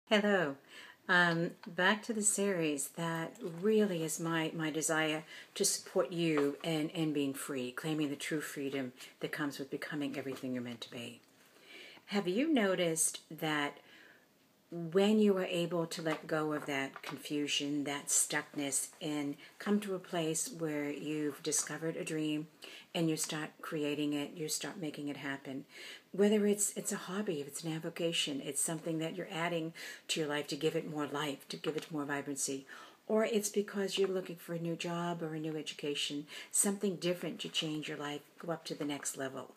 Hello. Back to the series that really is my desire to support you in being free, claiming the true freedom that comes with becoming everything you're meant to be. Have you noticed that when you are able to let go of that confusion, that stuckness, and come to a place where you've discovered a dream and you start creating it, you start making it happen, whether it's a hobby, if it's an avocation, it's something that you're adding to your life to give it more life, to give it more vibrancy, or it's because you're looking for a new job or a new education, something different to change your life, go up to the next level.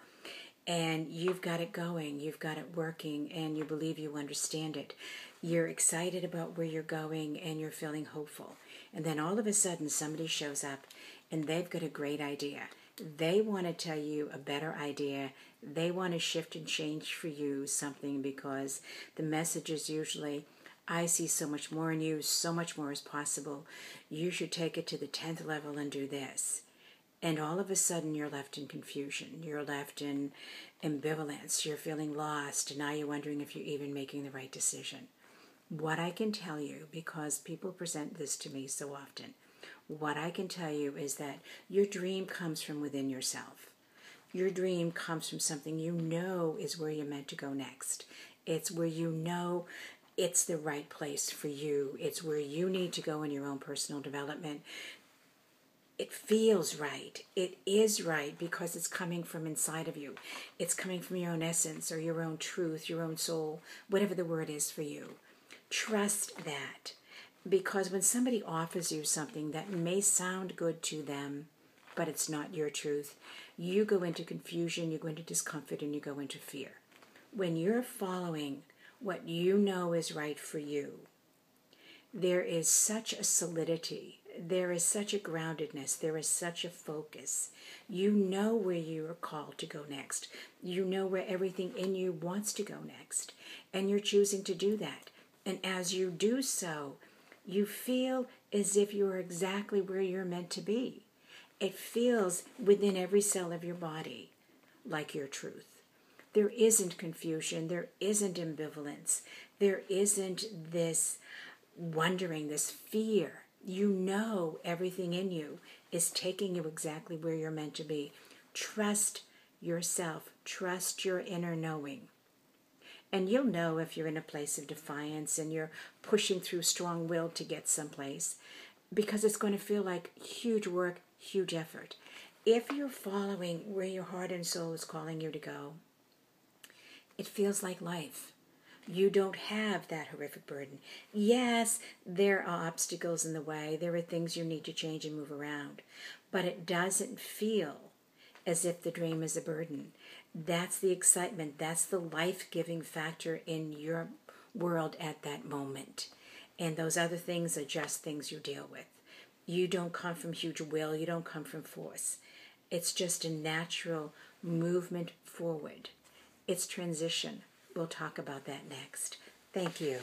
And you've got it going, you've got it working, and you believe you understand it. You're excited about where you're going, and you're feeling hopeful. And then all of a sudden, somebody shows up, and they've got a great idea. They want to tell you a better idea. They want to shift and change for you something, because the message is usually, I see so much more in you, so much more is possible. You should take it to the 10th level and do this. And all of a sudden you're left in confusion. You're left in ambivalence. You're feeling lost. And now you're wondering if you're even making the right decision. What I can tell you, because people present this to me so often, what I can tell you is that your dream comes from within yourself. Your dream comes from something you know is where you're meant to go next. It's where you know it's the right place for you. It's where you need to go in your own personal development. It feels right. It is right because it's coming from inside of you. It's coming from your own essence or your own truth, your own soul, whatever the word is for you. Trust that, because when somebody offers you something that may sound good to them, but it's not your truth, you go into confusion, you go into discomfort, and you go into fear. When you're following what you know is right for you, there is such a solidity. There is such a groundedness. There is such a focus. You know where you are called to go next. You know where everything in you wants to go next. And you're choosing to do that. And as you do so, you feel as if you're exactly where you're meant to be. It feels within every cell of your body like your truth. There isn't confusion. There isn't ambivalence. There isn't this wondering, this fear. You know everything in you is taking you exactly where you're meant to be. Trust yourself. Trust your inner knowing. And you'll know if you're in a place of defiance and you're pushing through strong will to get someplace, because it's going to feel like huge work, huge effort. If you're following where your heart and soul is calling you to go, it feels like life. You don't have that horrific burden. Yes, there are obstacles in the way. There are things you need to change and move around. But it doesn't feel as if the dream is a burden. That's the excitement. That's the life-giving factor in your world at that moment. And those other things are just things you deal with. You don't come from huge will. You don't come from force. It's just a natural movement forward. It's transition. We'll talk about that next. Thank you.